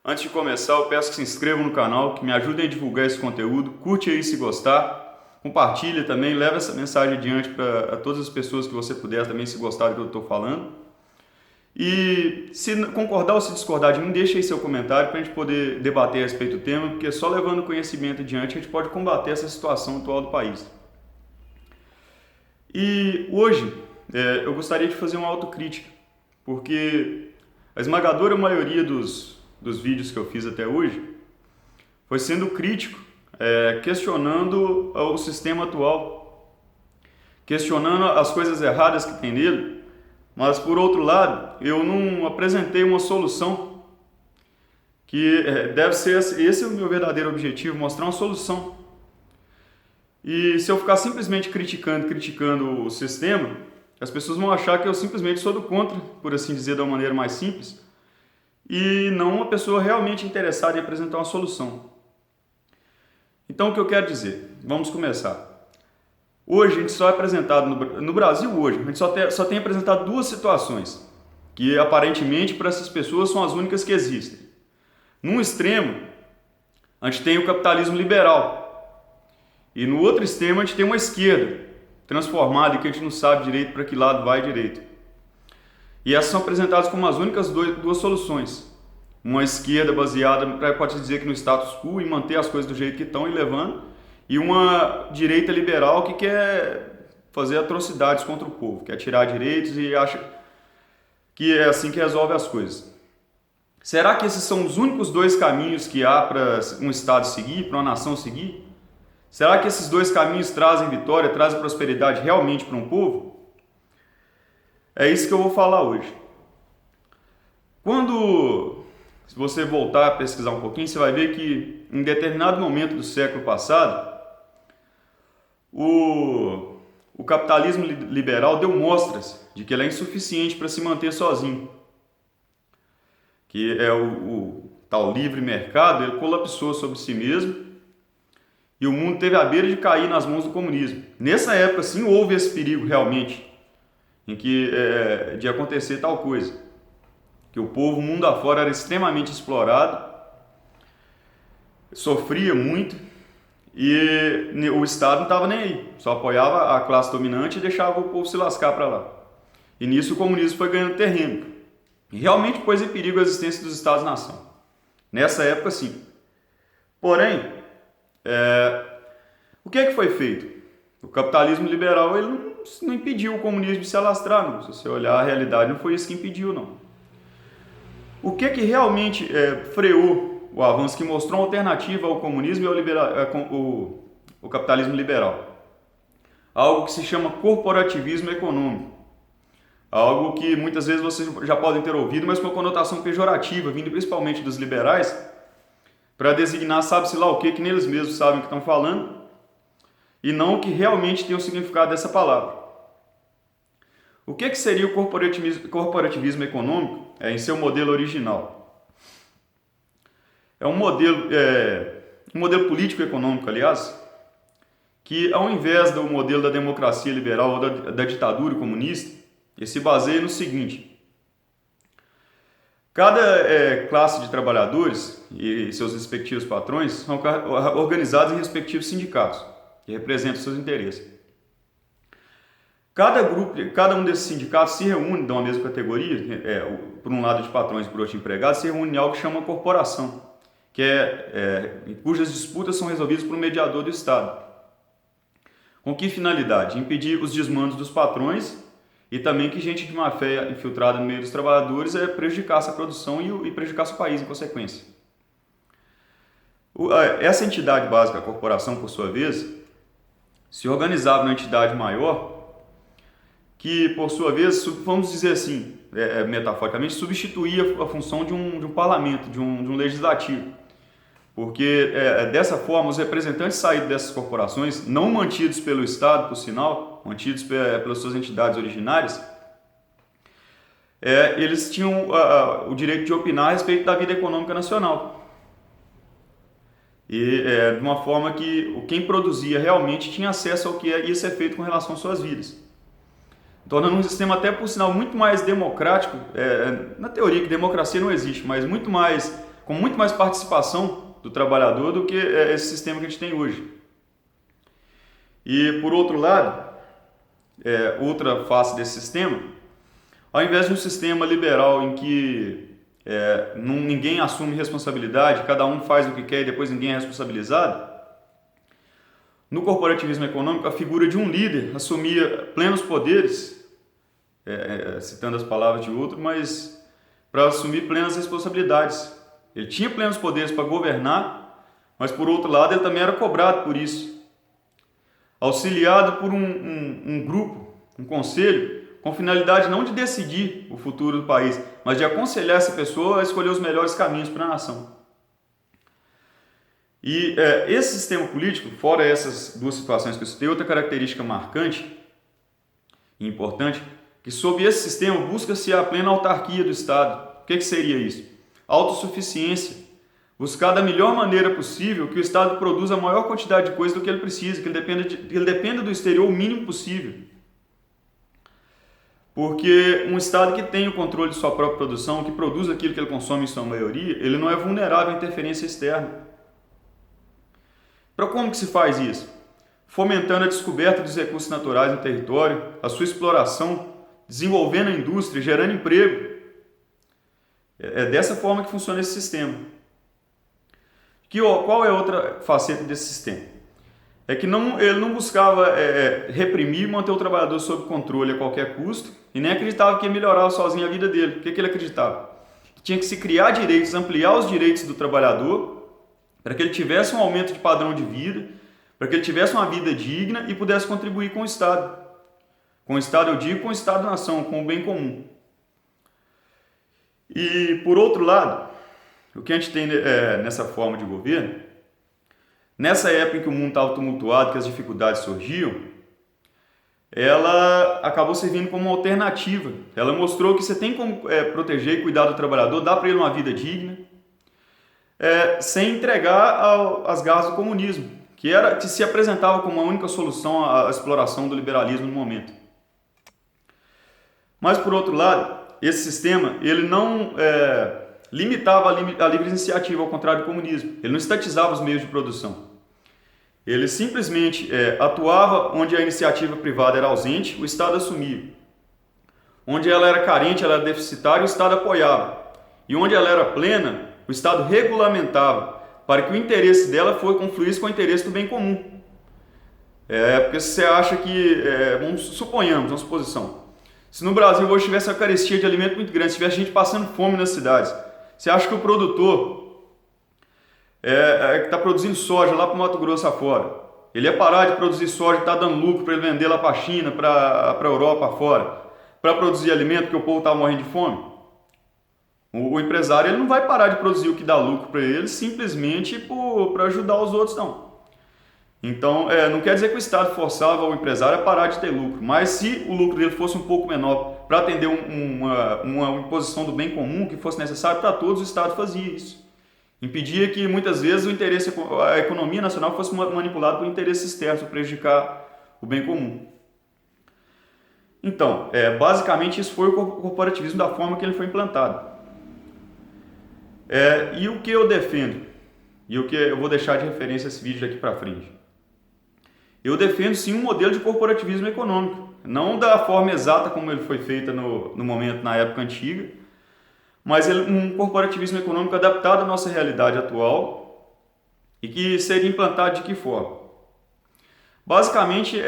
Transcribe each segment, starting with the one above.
Antes de começar, eu peço que se inscrevam no canal, que me ajudem a divulgar esse conteúdo. Curte aí se gostar, compartilha também, leva essa mensagem adiante para todas as pessoas que você puder também, se gostar do que eu estou falando. E se concordar ou se discordar de mim, deixa aí seu comentário para a gente poder debater a respeito do tema, porque só levando conhecimento adiante a gente pode combater essa situação atual do país. E hoje eu gostaria de fazer uma autocrítica, porque a esmagadora maioria dos vídeos que eu fiz até hoje foi sendo crítico, questionando o sistema atual, questionando as coisas erradas que tem nele, mas por outro lado eu não apresentei uma solução que deve ser, esse é o meu verdadeiro objetivo, mostrar uma solução. E se eu ficar simplesmente criticando o sistema, as pessoas vão achar que eu simplesmente sou do contra, por assim dizer, da maneira mais simples, e não uma pessoa realmente interessada em apresentar uma solução. Então, o que eu quero dizer? Vamos começar. Hoje, a gente só é apresentado, no Brasil hoje, a gente só tem apresentado duas situações, que aparentemente para essas pessoas são as únicas que existem. Num extremo, a gente tem o capitalismo liberal, e no outro extremo a gente tem uma esquerda transformada e que a gente não sabe direito para que lado vai direito. E essas são apresentadas como as únicas duas soluções. Uma esquerda baseada, pode dizer que no status quo e manter as coisas do jeito que estão e levando, e uma direita liberal que quer fazer atrocidades contra o povo, quer tirar direitos e acha que é assim que resolve as coisas. Será que esses são os únicos dois caminhos que há para um Estado seguir, para uma nação seguir? Será que esses dois caminhos trazem vitória, trazem prosperidade realmente para um povo? É isso que eu vou falar hoje. Se você voltar a pesquisar um pouquinho, você vai ver que em determinado momento do século passado, o capitalismo liberal deu mostras de que ele é insuficiente para se manter sozinho. Que é o tal livre mercado, ele colapsou sobre si mesmo e o mundo teve à beira de cair nas mãos do comunismo. Nessa época, sim, houve esse perigo realmente, de acontecer tal coisa, que o povo, mundo afora, era extremamente explorado, sofria muito e o Estado não estava nem aí, só apoiava a classe dominante e deixava o povo se lascar para lá. E nisso o comunismo foi ganhando terreno e realmente pôs em perigo a existência dos Estados-nação. Nessa época, sim. Porém, o que foi feito? O capitalismo liberal ele não impediu o comunismo de se alastrar, não. Se você olhar a realidade, não foi isso que impediu, não. O que realmente freou o avanço, que mostrou uma alternativa ao comunismo e ao capitalismo liberal? Algo que se chama corporativismo econômico. Algo que muitas vezes vocês já podem ter ouvido, mas com uma conotação pejorativa, vindo principalmente dos liberais, para designar sabe-se lá o que nem eles mesmos sabem o que estão falando, e não o que realmente tem o significado dessa palavra. O que seria o corporativismo econômico em seu modelo original? É um modelo político-econômico, aliás, que ao invés do modelo da democracia liberal ou da ditadura comunista, ele se baseia no seguinte: cada classe de trabalhadores e seus respectivos patrões são organizados em respectivos sindicatos, que representam seus interesses. Cada um desses sindicatos se reúne, de uma mesma categoria, por um lado de patrões e por outro de empregados, se reúne em algo que chama corporação, cujas disputas são resolvidas por um mediador do Estado. Com que finalidade? Impedir os desmandos dos patrões e também que gente de má fé infiltrada no meio dos trabalhadores prejudicasse a produção e prejudicasse o país em consequência. Essa entidade básica, a corporação, por sua vez, se organizava numa entidade maior que, por sua vez, vamos dizer assim, metaforicamente, substituía a função de um parlamento, de um legislativo. Porque, dessa forma, os representantes saídos dessas corporações, não mantidos pelo Estado, por sinal, mantidos pelas suas entidades originárias, eles tinham o direito de opinar a respeito da vida econômica nacional. E de uma forma que quem produzia realmente tinha acesso ao que ia ser feito com relação às suas vidas. Tornando um sistema até, por sinal, muito mais democrático, na teoria que democracia não existe, mas muito mais com muito mais participação do trabalhador do que esse sistema que a gente tem hoje. E por outro lado, outra face desse sistema, ao invés de um sistema liberal em que ninguém assume responsabilidade, cada um faz o que quer e depois ninguém é responsabilizado, no corporativismo econômico a figura de um líder assumia plenos poderes, citando as palavras de outro, mas para assumir plenas responsabilidades. Ele tinha plenos poderes para governar, mas por outro lado ele também era cobrado por isso. Auxiliado por um grupo, um conselho, com finalidade não de decidir o futuro do país, mas de aconselhar essa pessoa a escolher os melhores caminhos para a nação. E esse sistema político, fora essas duas situações que eu citei, outra característica marcante e importante, que sob esse sistema busca-se a plena autarquia do Estado. O que seria isso? Autossuficiência. Buscar da melhor maneira possível que o Estado produza a maior quantidade de coisas do que ele precisa, que ele dependa do exterior o mínimo possível. Porque um Estado que tem o controle de sua própria produção, que produz aquilo que ele consome em sua maioria, ele não é vulnerável à interferência externa. Para como que se faz isso? Fomentando a descoberta dos recursos naturais no território, a sua exploração, desenvolvendo a indústria, gerando emprego. É dessa forma que funciona esse sistema. Qual é outra faceta desse sistema? É que ele não buscava reprimir e manter o trabalhador sob controle a qualquer custo e nem acreditava que ia melhorar sozinho a vida dele. O que ele acreditava? Que tinha que se criar direitos, ampliar os direitos do trabalhador para que ele tivesse um aumento de padrão de vida, para que ele tivesse uma vida digna e pudesse contribuir com o Estado. Com o Estado, eu digo, com o Estado-nação, com o bem comum. E, por outro lado, o que a gente tem nessa forma de governo, nessa época em que o mundo estava tumultuado, que as dificuldades surgiam, ela acabou servindo como uma alternativa. Ela mostrou que você tem como proteger e cuidar do trabalhador, dar para ele uma vida digna, sem entregar às garras do comunismo, que se apresentava como a única solução à exploração do liberalismo no momento. Mas, por outro lado, esse sistema ele não limitava a livre iniciativa, ao contrário do comunismo. Ele não estatizava os meios de produção. Ele simplesmente atuava onde a iniciativa privada era ausente, o Estado assumia. Onde ela era carente, ela era deficitária, o Estado apoiava. E onde ela era plena, o Estado regulamentava para que o interesse dela confluísse com o interesse do bem comum. Porque se você acha que, suponhamos, uma suposição, se no Brasil hoje tivesse uma carestia de alimento muito grande, se tivesse gente passando fome nas cidades, você acha que o produtor que está produzindo soja lá para o Mato Grosso afora, ele ia parar de produzir soja que está dando lucro para ele vender lá para a China, para a Europa afora, para produzir alimento porque o povo está morrendo de fome? O empresário ele não vai parar de produzir o que dá lucro para ele simplesmente para ajudar os outros, não. Então, não quer dizer que o Estado forçava o empresário a parar de ter lucro, mas se o lucro dele fosse um pouco menor para atender uma imposição do bem comum que fosse necessário para todos, o Estado fazia isso. Impedia que muitas vezes a economia nacional fosse manipulada por interesses externos para prejudicar o bem comum. Então, basicamente isso foi o corporativismo da forma que ele foi implantado. E o que eu defendo, e o que eu vou deixar de referência esse vídeo daqui para frente. Eu defendo sim um modelo de corporativismo econômico, não da forma exata como ele foi feito na época antiga, mas um corporativismo econômico adaptado à nossa realidade atual e que seria implantado de que forma? Basicamente,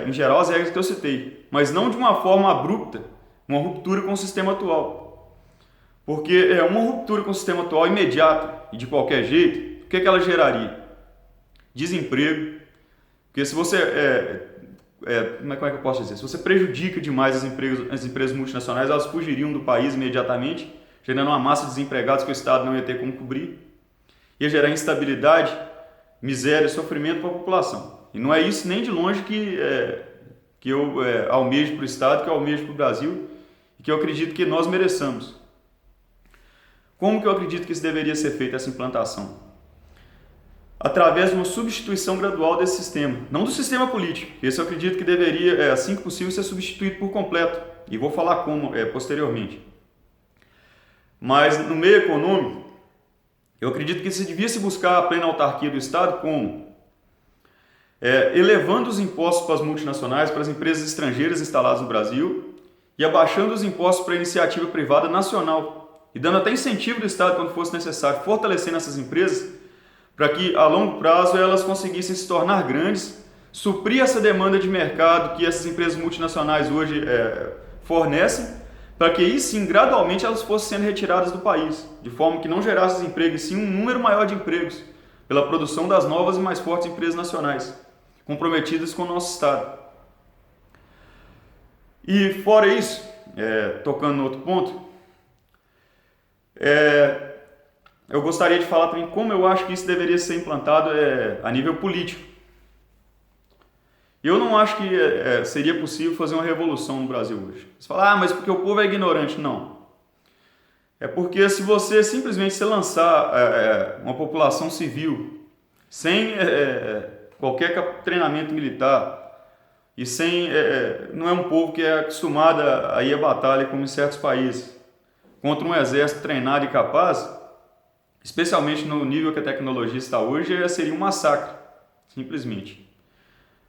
em geral, as regras que eu citei, mas não de uma forma abrupta, uma ruptura com o sistema atual. Porque uma ruptura com o sistema atual imediata e de qualquer jeito, o que ela geraria? Desemprego. Porque se você, como é que eu posso dizer? Se você prejudica demais as empresas multinacionais, elas fugiriam do país imediatamente, gerando uma massa de desempregados que o Estado não ia ter como cobrir. Ia gerar instabilidade, miséria e sofrimento para a população. E não é isso nem de longe que eu almejo para o Estado, que eu almejo para o Brasil e que eu acredito que nós mereçamos. Como que eu acredito que isso deveria ser feito, essa implantação? Através de uma substituição gradual desse sistema, não do sistema político. Esse eu acredito que deveria, assim que possível, ser substituído por completo. E vou falar como posteriormente. Mas no meio econômico, Eu acredito que se devia se buscar a plena autarquia do Estado como elevando os impostos para as multinacionais, para as empresas estrangeiras instaladas no Brasil e abaixando os impostos para a iniciativa privada nacional e dando até incentivo do Estado quando fosse necessário, fortalecendo essas empresas para que a longo prazo elas conseguissem se tornar grandes, suprir essa demanda de mercado que essas empresas multinacionais hoje fornecem, para que aí sim, gradualmente, elas fossem sendo retiradas do país, de forma que não gerasse desemprego, e sim um número maior de empregos, pela produção das novas e mais fortes empresas nacionais, comprometidas com o nosso Estado. E fora isso, tocando no outro ponto, eu gostaria de falar também como eu acho que isso deveria ser implantado a nível político. Eu não acho que seria possível fazer uma revolução no Brasil hoje. Você fala, mas porque o povo é ignorante. Não. É porque se você simplesmente lançar uma população civil sem qualquer treinamento militar e sem... não é um povo que é acostumado a ir à batalha como em certos países, contra um exército treinado e capaz, especialmente no nível que a tecnologia está hoje, seria um massacre, simplesmente.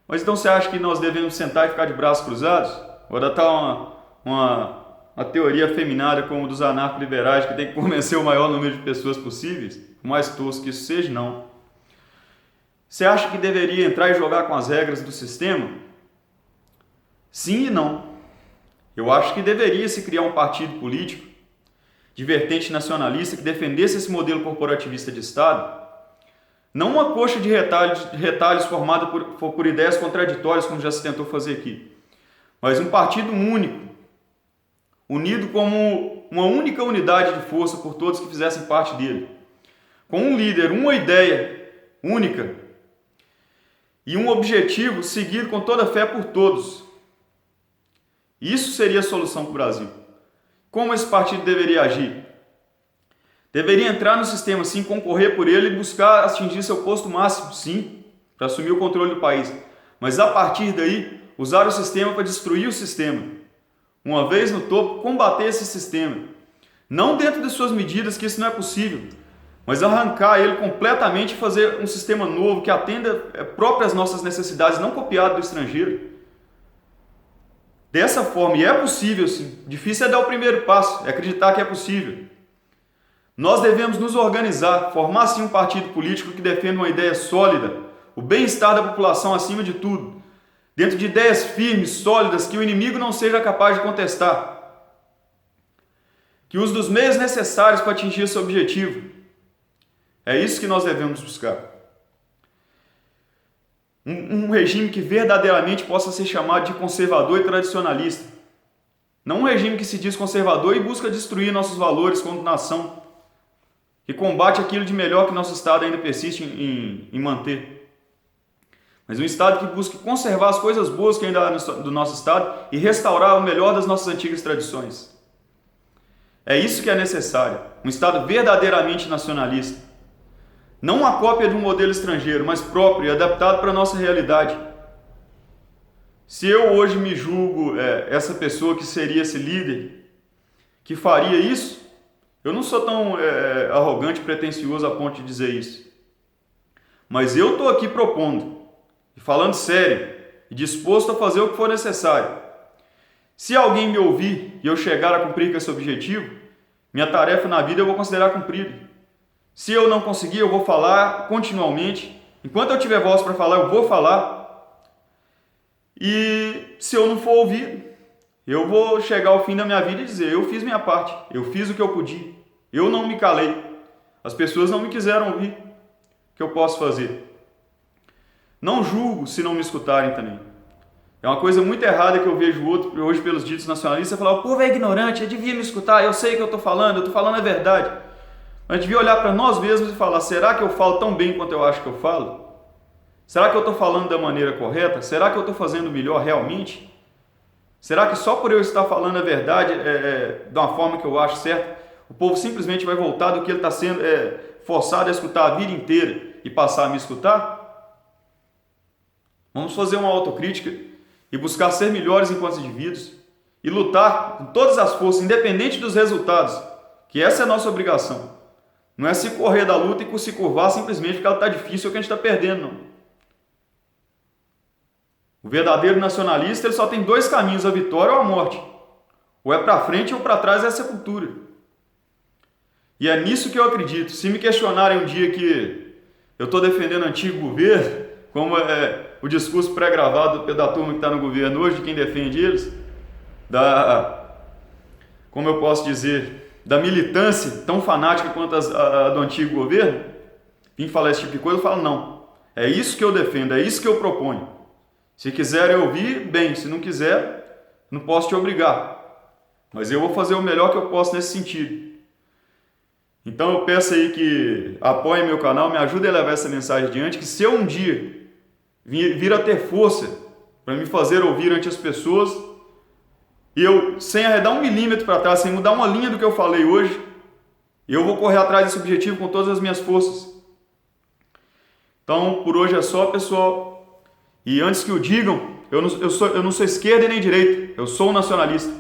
Mas então você acha que nós devemos sentar e ficar de braços cruzados? Ou adotar uma teoria afeminada como o dos anarco-liberais, que tem que convencer o maior número de pessoas possíveis? Por mais tosco que isso seja, não. Você acha que deveria entrar e jogar com as regras do sistema? Sim e não. Eu acho que deveria se criar um partido político de vertente nacionalista que defendesse esse modelo corporativista de Estado. Não uma coxa de retalhos formada por ideias contraditórias, como já se tentou fazer aqui, mas um partido único, unido como uma única unidade de força por todos que fizessem parte dele, com um líder, uma ideia única e um objetivo seguido com toda a fé por todos. Isso seria a solução para o Brasil. Como esse partido deveria agir? Deveria entrar no sistema, sim, concorrer por ele e buscar atingir seu posto máximo, sim, para assumir o controle do país. Mas a partir daí, usar o sistema para destruir o sistema. Uma vez no topo, combater esse sistema. Não dentro de suas medidas, que isso não é possível, mas arrancar ele completamente e fazer um sistema novo que atenda próprias nossas necessidades, não copiado do estrangeiro. Dessa forma, e é possível, sim. Difícil é dar o primeiro passo, é acreditar que é possível. Nós devemos nos organizar, formar sim um partido político que defenda uma ideia sólida, o bem-estar da população acima de tudo, dentro de ideias firmes, sólidas, que o inimigo não seja capaz de contestar, que use dos meios necessários para atingir esse objetivo. É isso que nós devemos buscar. Um regime que verdadeiramente possa ser chamado de conservador e tradicionalista. Não um regime que se diz conservador e busca destruir nossos valores como nação, que combate aquilo de melhor que nosso Estado ainda persiste em manter. Mas um Estado que busque conservar as coisas boas que ainda há do nosso Estado e restaurar o melhor das nossas antigas tradições. É isso que é necessário. Um Estado verdadeiramente nacionalista. Não uma cópia de um modelo estrangeiro, mas próprio e adaptado para a nossa realidade. Se eu hoje me julgo essa pessoa que seria esse líder, que faria isso, eu não sou tão arrogante e pretensioso a ponto de dizer isso. Mas eu estou aqui propondo, e falando sério, e disposto a fazer o que for necessário. Se alguém me ouvir e eu chegar a cumprir com esse objetivo, minha tarefa na vida eu vou considerar cumprida. Se eu não conseguir, eu vou falar continuamente. Enquanto eu tiver voz para falar, eu vou falar. E se eu não for ouvido, eu vou chegar ao fim da minha vida e dizer, eu fiz minha parte, eu fiz o que eu podia, eu não me calei, as pessoas não me quiseram ouvir, o que eu posso fazer? Não julgo se não me escutarem também. É uma coisa muito errada que eu vejo hoje pelos ditos nacionalistas, falar, o povo é ignorante, eu devia me escutar, eu sei o que eu estou falando a verdade. Mas devia olhar para nós mesmos e falar, será que eu falo tão bem quanto eu acho que eu falo? Será que eu estou falando da maneira correta? Será que eu estou fazendo melhor realmente? Será que só por eu estar falando a verdade, de uma forma que eu acho certa, o povo simplesmente vai voltar do que ele está sendo forçado a escutar a vida inteira e passar a me escutar? Vamos fazer uma autocrítica e buscar ser melhores enquanto indivíduos e lutar com todas as forças, independente dos resultados, que essa é a nossa obrigação. Não é se correr da luta e se curvar simplesmente porque ela está difícil ou que a gente está perdendo, não. O verdadeiro nacionalista ele só tem dois caminhos, a vitória ou a morte. Ou é para frente ou para trás é a sepultura. E é nisso que eu acredito. Se me questionarem um dia que eu estou defendendo o antigo governo, como é o discurso pré-gravado da turma que está no governo hoje, de quem defende eles, como eu posso dizer, da militância tão fanática quanto a do antigo governo, vim falar esse tipo de coisa, eu falo, não, é isso que eu defendo, é isso que eu proponho. Se quiserem ouvir, bem, se não quiser, não posso te obrigar, mas eu vou fazer o melhor que eu posso nesse sentido. Então eu peço aí que apoiem meu canal, me ajudem a levar essa mensagem adiante, que se eu um dia vir a ter força para me fazer ouvir ante as pessoas, e eu, sem arredar 1 milímetro para trás, sem mudar uma linha do que eu falei hoje, eu vou correr atrás desse objetivo com todas as minhas forças. Então, por hoje é só, pessoal. E antes que o digam, eu não sou esquerda e nem direita, eu sou um nacionalista.